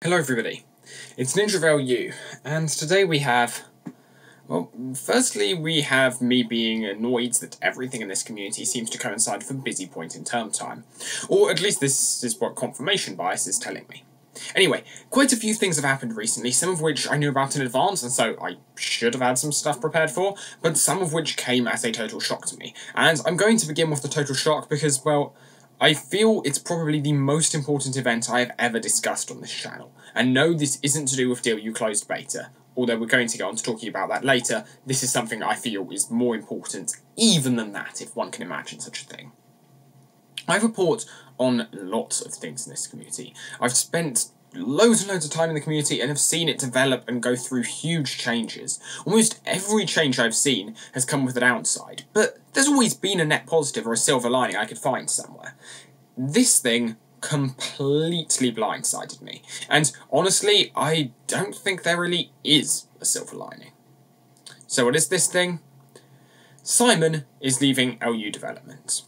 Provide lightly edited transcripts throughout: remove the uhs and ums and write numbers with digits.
Hello everybody, it's NinjaValeU, and today we have, well, firstly we have me being annoyed that everything in this community seems to coincide with a busy point in term time. Or at least this is what confirmation bias is telling me. Anyway, quite a few things have happened recently, some of which I knew about in advance, and so I should have had some stuff prepared for, but some of which came as a total shock to me. And I'm going to begin with the total shock because, well, I feel it's probably the most important event I have ever discussed on this channel. And no, this isn't to do with DLU closed beta. Although we're going to get on to talking about that later, this is something I feel is more important even than that, if one can imagine such a thing. I report on lots of things in this community. I've spent loads and loads of time in the community and have seen it develop and go through huge changes. Almost every change I've seen has come with a downside, but there's always been a net positive or a silver lining I could find somewhere. This thing completely blindsided me, and honestly, I don't think there really is a silver lining. So what is this thing? Simon is leaving LU development.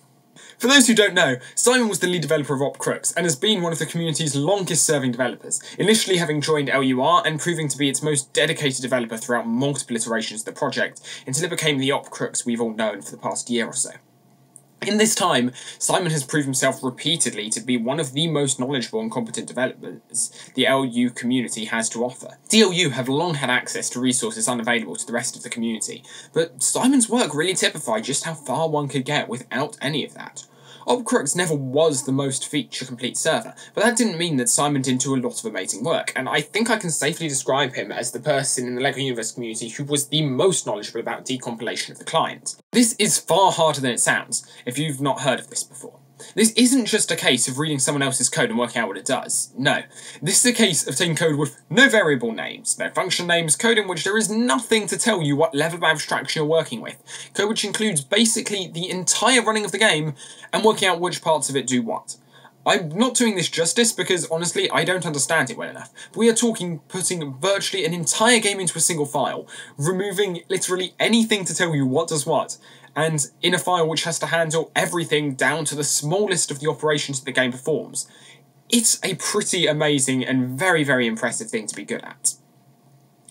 For those who don't know, Simon was the lead developer of OpCrux and has been one of the community's longest serving developers, initially having joined LUR and proving to be its most dedicated developer throughout multiple iterations of the project, until it became the OpCrux we've all known for the past year or so. In this time, Simon has proved himself repeatedly to be one of the most knowledgeable and competent developers the LU community has to offer. DLU have long had access to resources unavailable to the rest of the community, but Simon's work really typified just how far one could get without any of that. OpCrux never was the most feature-complete server, but that didn't mean that Simon didn't do a lot of amazing work, and I think I can safely describe him as the person in the LEGO Universe community who was the most knowledgeable about decompilation of the client. This is far harder than it sounds, if you've not heard of this before. This isn't just a case of reading someone else's code and working out what it does. No. This is a case of taking code with no variable names, no function names, code in which there is nothing to tell you what level of abstraction you're working with, code which includes basically the entire running of the game, and working out which parts of it do what. I'm not doing this justice because, honestly, I don't understand it well enough. We are talking putting virtually an entire game into a single file, removing literally anything to tell you what does what, and in a file which has to handle everything down to the smallest of the operations the game performs. It's a pretty amazing and very, very impressive thing to be good at.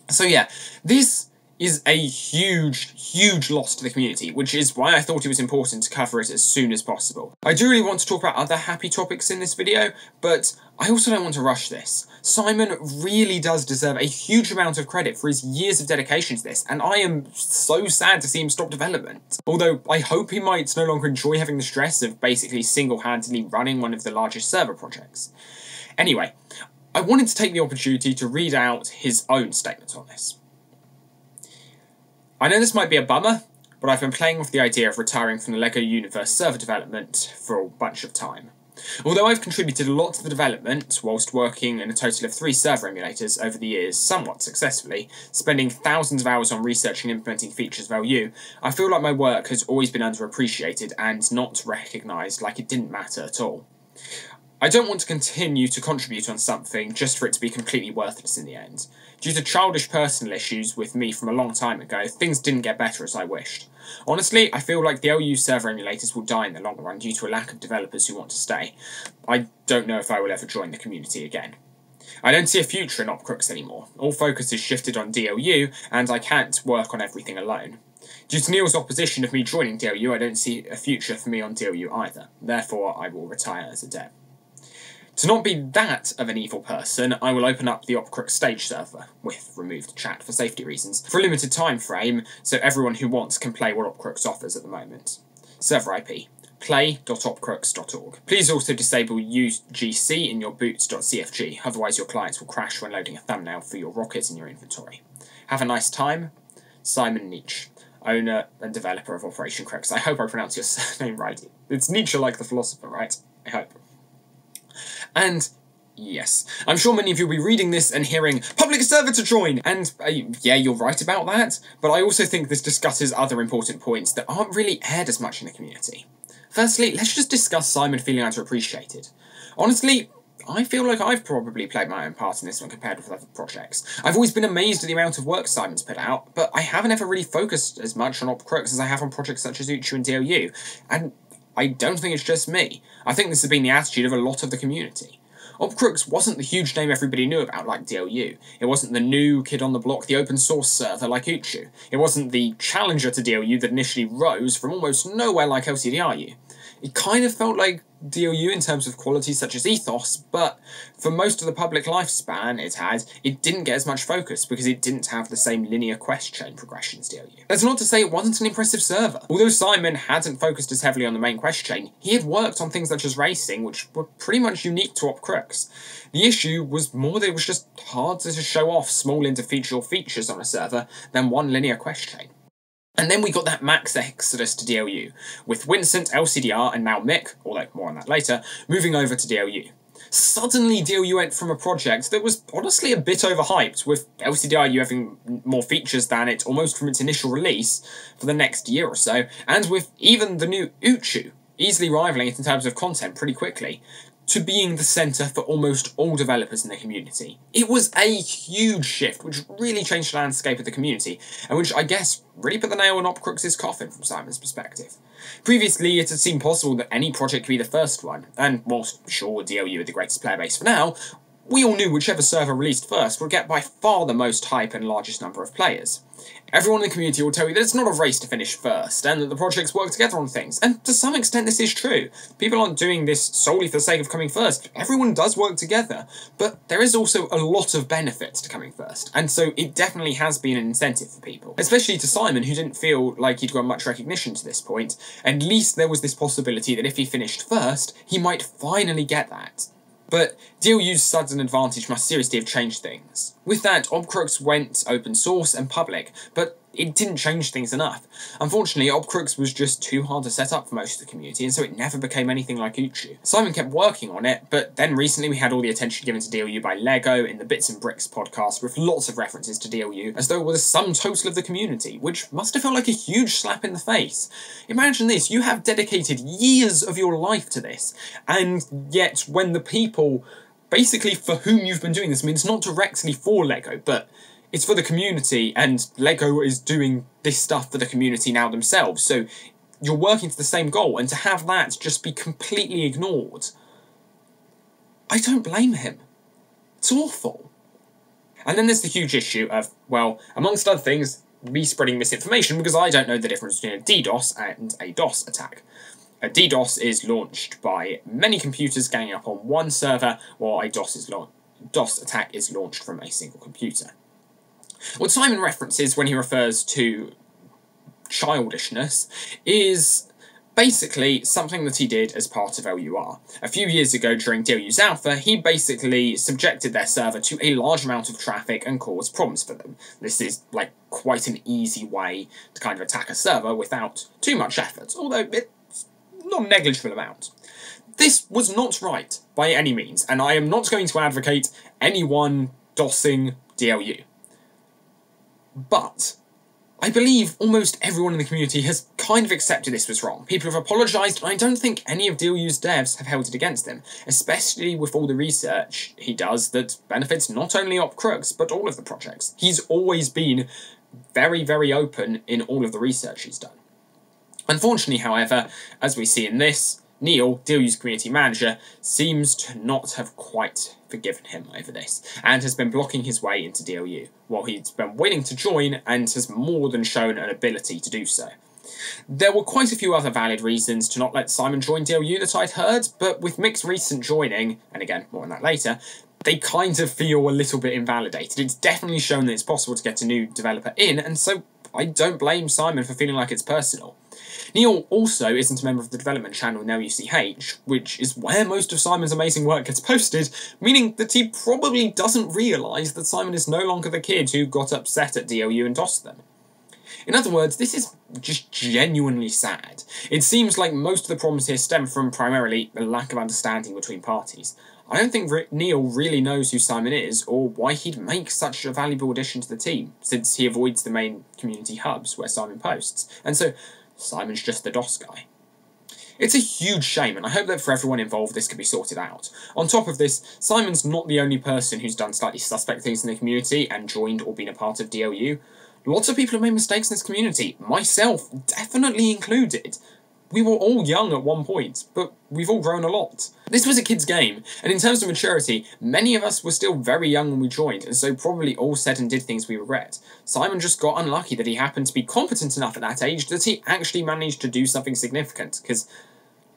So yeah, this is a huge, huge loss to the community, which is why I thought it was important to cover it as soon as possible. I do really want to talk about other happy topics in this video, but I also don't want to rush this. Simon really does deserve a huge amount of credit for his years of dedication to this, and I am so sad to see him stop development. Although I hope he might no longer enjoy having the stress of basically single-handedly running one of the largest server projects. Anyway, I wanted to take the opportunity to read out his own statement on this. I know this might be a bummer, but I've been playing with the idea of retiring from the LEGO Universe server development for a bunch of time. Although I've contributed a lot to the development, whilst working in a total of 3 server emulators over the years somewhat successfully, spending thousands of hours on researching and implementing features of LU, I feel like my work has always been underappreciated and not recognised, like it didn't matter at all. I don't want to continue to contribute on something just for it to be completely worthless in the end. Due to childish personal issues with me from a long time ago, things didn't get better as I wished. Honestly, I feel like the LU server emulators will die in the long run due to a lack of developers who want to stay. I don't know if I will ever join the community again. I don't see a future in OpCrux anymore. All focus is shifted on DLU, and I can't work on everything alone. Due to Neil's opposition of me joining DLU, I don't see a future for me on DLU either. Therefore, I will retire as a dev. To not be that of an evil person, I will open up the OpCrux stage server, with removed chat for safety reasons, for a limited time frame, so everyone who wants can play what OpCrux offers at the moment. Server IP, play.opcrux.org. Please also disable UGC in your boots.cfg, otherwise your clients will crash when loading a thumbnail for your rocket in your inventory. Have a nice time. Simon Nietzsche, owner and developer of Operation Crux. I hope I pronounced your surname right. It's Nietzsche like the philosopher, right? I hope. And yes, I'm sure many of you will be reading this and hearing, public server to join! And yeah, you're right about that, but I also think this discusses other important points that aren't really aired as much in the community. Firstly, let's just discuss Simon feeling underappreciated. Honestly, I feel like I've probably played my own part in this one compared with other projects. I've always been amazed at the amount of work Simon's put out, but I haven't ever really focused as much on OpCrux as I have on projects such as Uchu and DLU, and I don't think it's just me. I think this has been the attitude of a lot of the community. OpCrux wasn't the huge name everybody knew about like DLU. It wasn't the new kid on the block, the open source server like Uchu. It wasn't the challenger to DLU that initially rose from almost nowhere like LCDRU. It kind of felt like DLU in terms of qualities such as ethos, but for most of the public lifespan it didn't get as much focus because it didn't have the same linear quest chain progression as DLU. That's not to say it wasn't an impressive server. Although Simon hadn't focused as heavily on the main quest chain, he had worked on things such as racing, which were pretty much unique to OpCrux. The issue was more that it was just harder to show off small individual features on a server than one linear quest chain. And then we got that max exodus to DLU, with Vincent, LCDR, and now Mick, although more on that later, moving over to DLU. Suddenly DLU went from a project that was honestly a bit overhyped, with LCDRU having more features than it almost from its initial release for the next year or so, and with even the new Uchu easily rivaling it in terms of content pretty quickly, to being the centre for almost all developers in the community. It was a huge shift, which really changed the landscape of the community, and which I guess really put the nail in OpCrux's coffin from Simon's perspective. Previously, it had seemed possible that any project could be the first one, and whilst sure DLU had the greatest player base for now, we all knew whichever server released first would get by far the most hype and largest number of players. Everyone in the community will tell you that it's not a race to finish first, and that the projects work together on things, and to some extent this is true. People aren't doing this solely for the sake of coming first. Everyone does work together, but there is also a lot of benefits to coming first, and so it definitely has been an incentive for people. Especially to Simon, who didn't feel like he'd got much recognition to this point. At least there was this possibility that if he finished first, he might finally get that. But DLU's sudden advantage must seriously have changed things. With that, OpCrux went open source and public, but it didn't change things enough. Unfortunately, OpCrux was just too hard to set up for most of the community, and so it never became anything like Uchu. Simon kept working on it, but then recently we had all the attention given to DLU by LEGO in the Bits and Bricks podcast, with lots of references to DLU, as though it was the sum total of the community, which must have felt like a huge slap in the face. Imagine this, you have dedicated years of your life to this, and yet when the people basically for whom you've been doing this, I mean, it's not directly for LEGO, but it's for the community, and LEGO is doing this stuff for the community now themselves, so you're working to the same goal, and to have that just be completely ignored, I don't blame him. It's awful. And then there's the huge issue of, well, amongst other things, me spreading misinformation because I don't know the difference between a DDoS and a DOS attack. A DDoS is launched by many computers ganging up on one server, while a DOS attack is launched from a single computer. What Simon references when he refers to childishness is basically something that he did as part of LUR. A few years ago during DLU's alpha, he basically subjected their server to a large amount of traffic and caused problems for them. This is like quite an easy way to kind of attack a server without too much effort, although it's not a negligible amount. This was not right by any means, and I am not going to advocate anyone DOSing DLU. But I believe almost everyone in the community has kind of accepted this was wrong. People have apologised, and I don't think any of DLU's devs have held it against him, especially with all the research he does that benefits not only OpCrux, but all of the projects. He's always been very, very open in all of the research he's done. Unfortunately, however, as we see in this, Neil, DLU's community manager, seems to not have quite forgiven him over this, and has been blocking his way into DLU, while he's been willing to join and has more than shown an ability to do so. There were quite a few other valid reasons to not let Simon join DLU that I'd heard, but with Mick's recent joining, and again, more on that later, they kind of feel a little bit invalidated. It's definitely shown that it's possible to get a new developer in, and so I don't blame Simon for feeling like it's personal. Neil also isn't a member of the development channel NowUCH, which is where most of Simon's amazing work gets posted, meaning that he probably doesn't realise that Simon is no longer the kid who got upset at DLU and DOSed them. In other words, this is just genuinely sad. It seems like most of the problems here stem from primarily a lack of understanding between parties. I don't think Neil really knows who Simon is, or why he'd make such a valuable addition to the team, since he avoids the main community hubs where Simon posts, and so Simon's just the DOS guy. It's a huge shame, and I hope that for everyone involved this can be sorted out. On top of this, Simon's not the only person who's done slightly suspect things in the community and joined or been a part of DLU. Lots of people have made mistakes in this community, myself definitely included. We were all young at one point, but we've all grown a lot. This was a kid's game, and in terms of maturity, many of us were still very young when we joined, and so probably all said and did things we regret. Simon just got unlucky that he happened to be competent enough at that age that he actually managed to do something significant, because,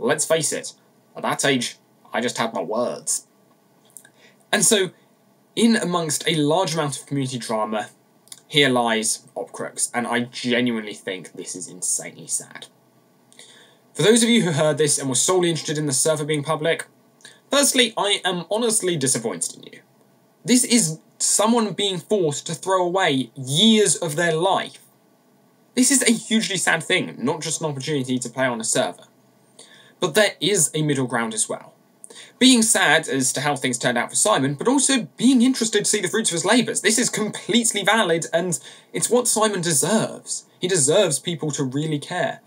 let's face it, at that age, I just had my words. And so, in amongst a large amount of community drama, here lies OpCrux, and I genuinely think this is insanely sad. For those of you who heard this and were solely interested in the server being public, firstly, I am honestly disappointed in you. This is someone being forced to throw away years of their life. This is a hugely sad thing, not just an opportunity to play on a server. But there is a middle ground as well. Being sad as to how things turned out for Simon, but also being interested to see the fruits of his labours. This is completely valid, and it's what Simon deserves. He deserves people to really care.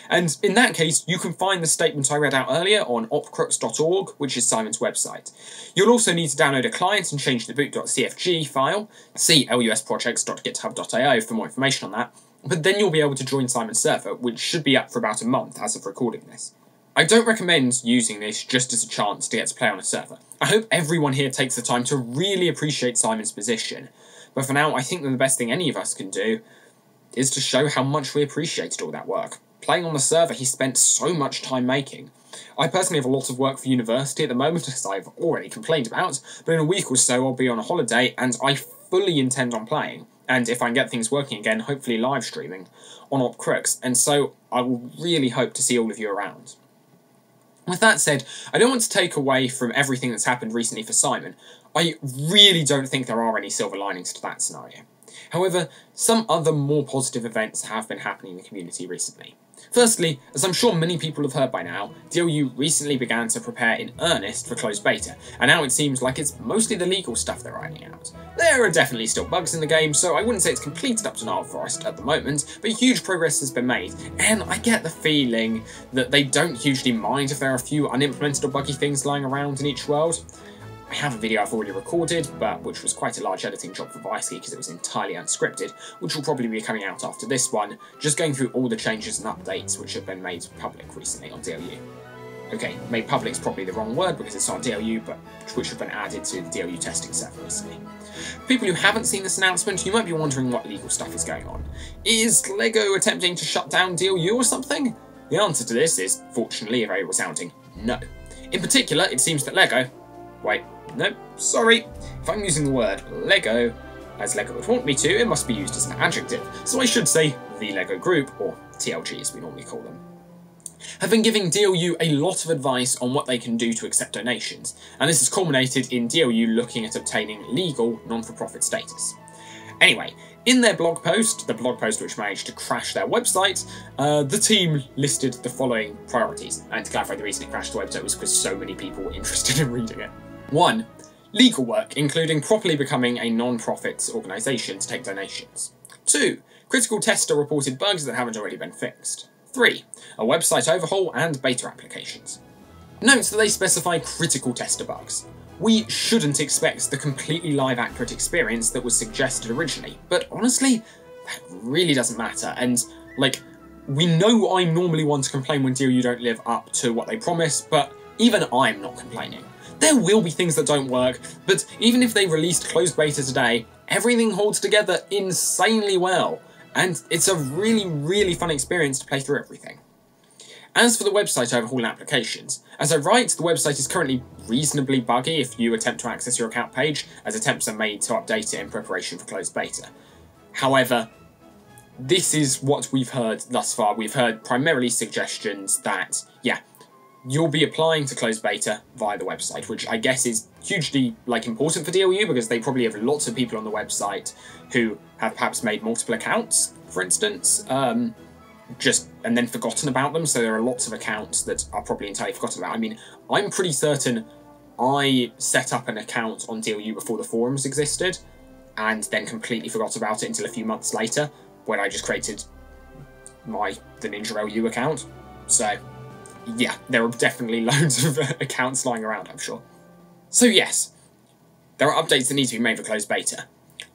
And in that case, you can find the statement I read out earlier on opcrux.org, which is Simon's website. You'll also need to download a client and change the boot.cfg file. See lusprojects.github.io for more information on that. But then you'll be able to join Simon's server, which should be up for about a month as of recording this. I don't recommend using this just as a chance to get to play on a server. I hope everyone here takes the time to really appreciate Simon's position. But for now, I think that the best thing any of us can do is to show how much we appreciated all that work. Playing on the server he spent so much time making. I personally have a lot of work for university at the moment, as I've already complained about, but in a week or so I'll be on a holiday and I fully intend on playing, and if I can get things working again, hopefully live streaming on OpCrux, and so I will really hope to see all of you around. With that said, I don't want to take away from everything that's happened recently for Simon. I really don't think there are any silver linings to that scenario. However, some other more positive events have been happening in the community recently. Firstly, as I'm sure many people have heard by now, DLU recently began to prepare in earnest for closed beta, and now it seems like it's mostly the legal stuff they're ironing out. There are definitely still bugs in the game, so I wouldn't say it's completed up to Nile Forest at the moment, but huge progress has been made, and I get the feeling that they don't hugely mind if there are a few unimplemented or buggy things lying around in each world. I have a video I've already recorded, but which was quite a large editing job for Vicey because it was entirely unscripted, which will probably be coming out after this one, just going through all the changes and updates which have been made public recently on DLU. Okay, made public is probably the wrong word because it's not DLU, but which have been added to the DLU testing server recently. For people who haven't seen this announcement, you might be wondering what legal stuff is going on. Is LEGO attempting to shut down DLU or something? The answer to this is, fortunately, a very resounding no. In particular, it seems that LEGO... Wait, no, sorry. If I'm using the word LEGO, as LEGO would want me to, it must be used as an adjective, so I should say the LEGO Group, or TLG as we normally call them, have been giving DLU a lot of advice on what they can do to accept donations, and this has culminated in DLU looking at obtaining legal non-for-profit status. Anyway, in their blog post, the blog post which managed to crash their website, the team listed the following priorities, and to clarify, the reason it crashed the website was because so many people were interested in reading it. 1. Legal work, including properly becoming a non-profit organisation to take donations. 2. Critical tester reported bugs that haven't already been fixed. 3. A website overhaul and beta applications. Note that they specify critical tester bugs. We shouldn't expect the completely live accurate experience that was suggested originally, but honestly, that really doesn't matter, and, like, we know I'm normally one to complain when DLU don't live up to what they promise, but even I'm not complaining. There will be things that don't work, but even if they released closed beta today, everything holds together insanely well, and it's a really, really fun experience to play through everything. As for the website overhaul and applications, as I write, the website is currently reasonably buggy if you attempt to access your account page, as attempts are made to update it in preparation for closed beta. However, this is what we've heard thus far. We've heard primarily suggestions that, yeah, you'll be applying to closed beta via the website, which I guess is hugely, important for DLU because they probably have lots of people on the website who have perhaps made multiple accounts, for instance, and then forgotten about them, so there are lots of accounts that are probably entirely forgotten about. I mean, I'm pretty certain I set up an account on DLU before the forums existed, and then completely forgot about it until a few months later, when I just created the Ninja LU account. So, yeah, there are definitely loads of accounts lying around, I'm sure. So yes, there are updates that need to be made for closed beta.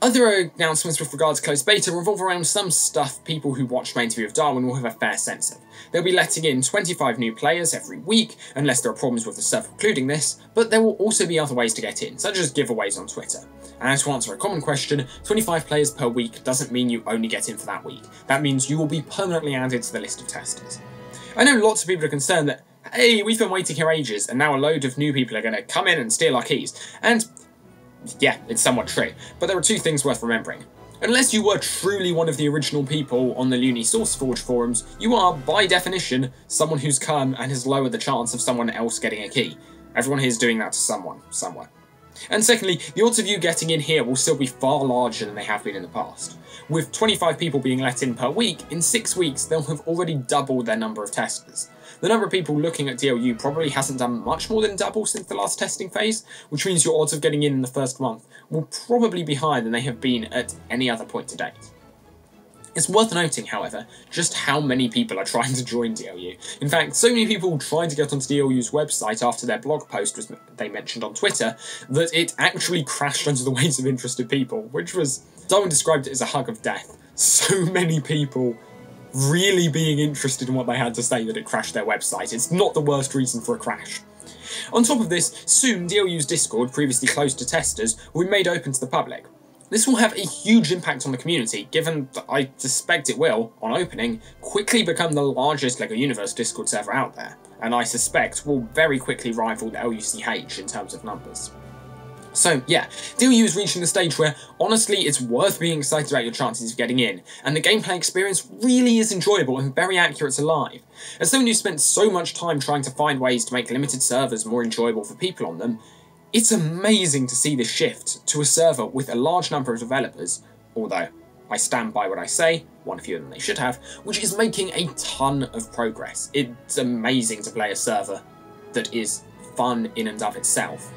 Other announcements with regards to closed beta revolve around some stuff people who watched my interview with Darwin will have a fair sense of. They'll be letting in 25 new players every week, unless there are problems with the server including this, but there will also be other ways to get in, such as giveaways on Twitter. And to answer a common question, 25 players per week doesn't mean you only get in for that week. That means you will be permanently added to the list of testers. I know lots of people are concerned that, hey, we've been waiting here ages, and now a load of new people are going to come in and steal our keys, and yeah, it's somewhat true, but there are two things worth remembering. Unless you were truly one of the original people on the Looney SourceForge forums, you are, by definition, someone who's come and has lowered the chance of someone else getting a key. Everyone here is doing that to someone, somewhere. And secondly, the odds of you getting in here will still be far larger than they have been in the past. With 25 people being let in per week, in 6 weeks they'll have already doubled their number of testers. The number of people looking at DLU probably hasn't done much more than double since the last testing phase, which means your odds of getting in the first month will probably be higher than they have been at any other point to date. It's worth noting, however, just how many people are trying to join DLU. In fact, so many people tried to get onto DLU's website after their blog post was they mentioned on Twitter that it actually crashed under the weight of interested people, which was, Darwin described it as a hug of death. So many people really being interested in what they had to say that it crashed their website. It's not the worst reason for a crash. On top of this, soon DLU's Discord, previously closed to testers, will be made open to the public. This will have a huge impact on the community, given that I suspect it will, on opening, quickly become the largest LEGO Universe Discord server out there, and I suspect will very quickly rival the LUCH in terms of numbers. So yeah, DLU is reaching the stage where, honestly, it's worth being excited about your chances of getting in, and the gameplay experience really is enjoyable and very accurate to live. As someone who spent so much time trying to find ways to make limited servers more enjoyable for people on them, it's amazing to see this shift to a server with a large number of developers, although I stand by what I say, one fewer than they should have, which is making a ton of progress. It's amazing to play a server that is fun in and of itself.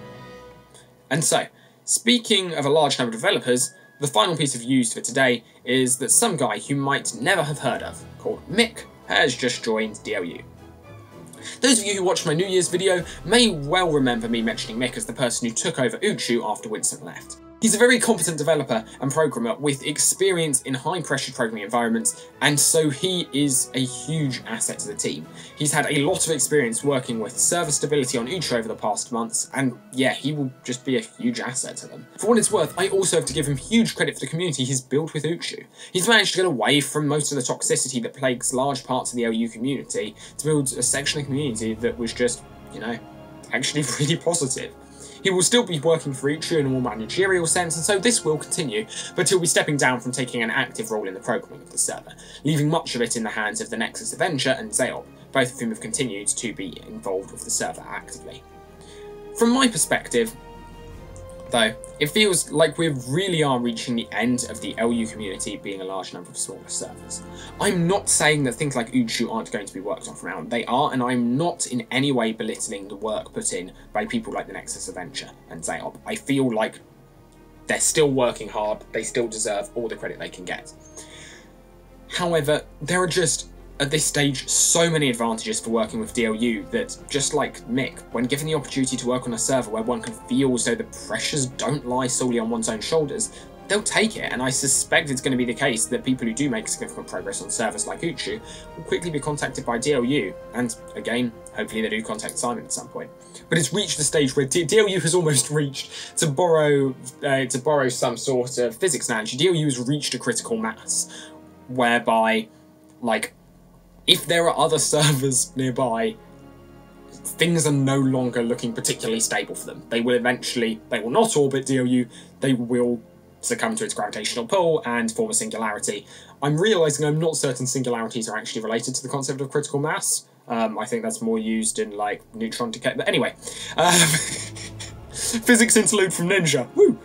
And so, speaking of a large number of developers, the final piece of news for today is that some guy you might never have heard of, called Mick, has just joined DLU. Those of you who watched my New Year's video may well remember me mentioning Mick as the person who took over Uchu after Winston left. He's a very competent developer and programmer with experience in high-pressure programming environments, and so he is a huge asset to the team. He's had a lot of experience working with server stability on Uchu over the past months, and yeah, he will just be a huge asset to them. For what it's worth, I also have to give him huge credit for the community he's built with Uchu. He's managed to get away from most of the toxicity that plagues large parts of the LU community to build a section of the community that was just, you know, actually pretty positive. He will still be working for Uchu in a more managerial sense, and so this will continue, but he'll be stepping down from taking an active role in the programming of the server, leaving much of it in the hands of the Nexus Avenger and Zeop, both of whom have continued to be involved with the server actively. From my perspective, though, it feels like we really are reaching the end of the LU community being a large number of smaller servers. I'm not saying that things like Uchu aren't going to be worked on from now on. They are, and I'm not in any way belittling the work put in by people like the Nexus Avenger and Zeop. I feel like they're still working hard, they still deserve all the credit they can get. However, there are just, at this stage, so many advantages for working with DLU that, just like Mick, when given the opportunity to work on a server where one can feel as though the pressures don't lie solely on one's own shoulders, they'll take it, and I suspect it's going to be the case that people who do make significant progress on servers like Uchu will quickly be contacted by DLU, and again, hopefully they do contact Simon at some point. But it's reached the stage where DLU has almost reached, to borrow some sort of physics analogy, DLU has reached a critical mass, whereby, like, if there are other servers nearby, things are no longer looking particularly stable for them. They will not orbit DLU, they will succumb to its gravitational pull and form a singularity. I'm realising I'm not certain singularities are actually related to the concept of critical mass. I think that's more used in, like, neutron decay, but anyway. Physics interlude from Ninja, woo!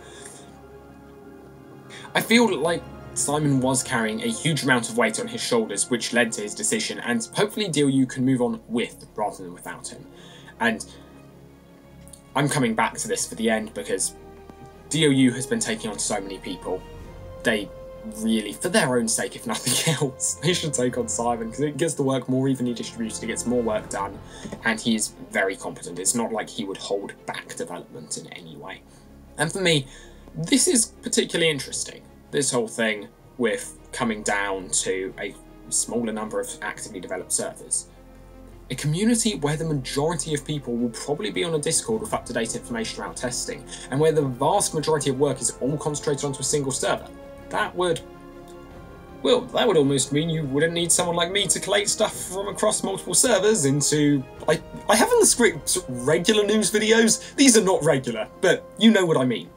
I feel like Simon was carrying a huge amount of weight on his shoulders, which led to his decision, and hopefully DLU can move on with rather than without him. And I'm coming back to this for the end because DLU has been taking on so many people. They really, for their own sake if nothing else, they should take on Simon because it gets the work more evenly distributed, it gets more work done, and he is very competent. It's not like he would hold back development in any way. And for me, this is particularly interesting, this whole thing with coming down to a smaller number of actively developed servers. A community where the majority of people will probably be on a Discord with up-to-date information about testing, and where the vast majority of work is all concentrated onto a single server. That would almost mean you wouldn't need someone like me to collate stuff from across multiple servers into... I have on the script regular news videos. These are not regular, but you know what I mean.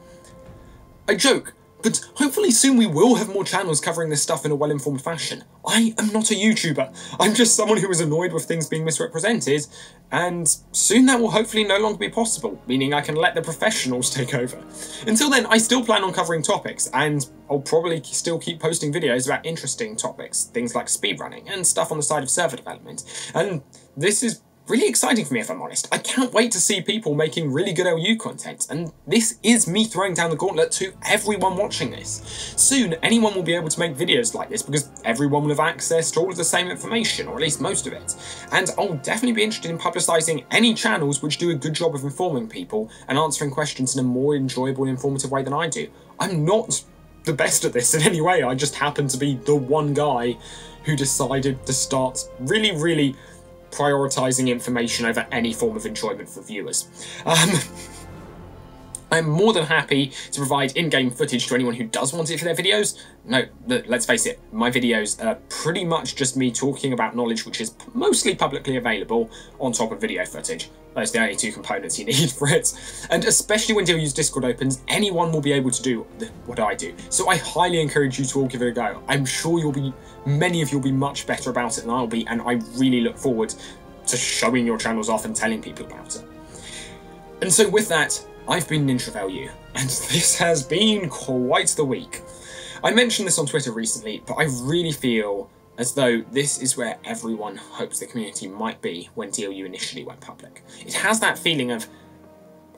I joke, but hopefully soon we will have more channels covering this stuff in a well-informed fashion. I am not a YouTuber. I'm just someone who is annoyed with things being misrepresented, and soon that will hopefully no longer be possible, meaning I can let the professionals take over. Until then, I still plan on covering topics, and I'll probably still keep posting videos about interesting topics, things like speedrunning, and stuff on the side of server development. And this is really exciting for me, if I'm honest. I can't wait to see people making really good LU content, and this is me throwing down the gauntlet to everyone watching this. Soon, anyone will be able to make videos like this because everyone will have access to all of the same information, or at least most of it. And I'll definitely be interested in publicising any channels which do a good job of informing people and answering questions in a more enjoyable and informative way than I do. I'm not the best at this in any way, I just happen to be the one guy who decided to start really prioritising information over any form of enjoyment for viewers. I'm more than happy to provide in-game footage to anyone who does want it for their videos. No, let's face it, my videos are pretty much just me talking about knowledge which is mostly publicly available on top of video footage. Those are the only two components you need for it. And especially when DLU's Discord opens, anyone will be able to do what I do. So I highly encourage you to all give it a go. I'm sure many of you will be much better about it than I'll be, and I really look forward to showing your channels off and telling people about it. And so with that, I've been NinjaValU, and this has been quite the week. I mentioned this on Twitter recently, but I really feel as though this is where everyone hopes the community might be when DLU initially went public. It has that feeling of,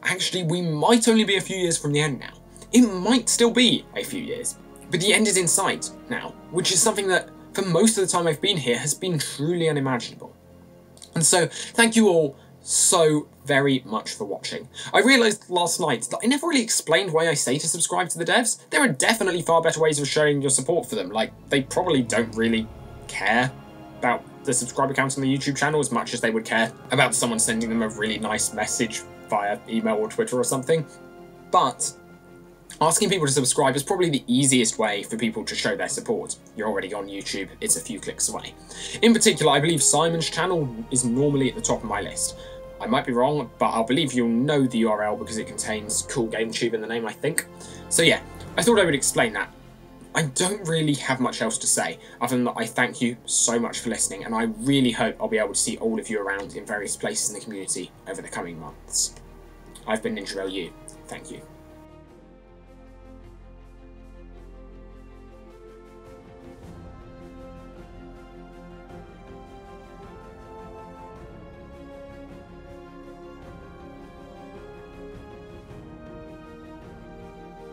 actually, we might only be a few years from the end now. It might still be a few years, but the end is in sight now, which is something that, for most of the time I've been here, has been truly unimaginable. And so, thank you all so very much for watching. I realised last night that I never really explained why I say to subscribe to the devs. There are definitely far better ways of showing your support for them, like they probably don't really care about the subscriber count on the YouTube channel as much as they would care about someone sending them a really nice message via email or Twitter or something. But asking people to subscribe is probably the easiest way for people to show their support. You're already on YouTube, it's a few clicks away. In particular, I believe Simon's channel is normally at the top of my list. I might be wrong, but I'll believe you'll know the URL because it contains Cool GameTube in the name, I think. So yeah, I thought I would explain that. I don't really have much else to say, other than that I thank you so much for listening, and I really hope I'll be able to see all of you around in various places in the community over the coming months. I've been NinjaValU. Thank you.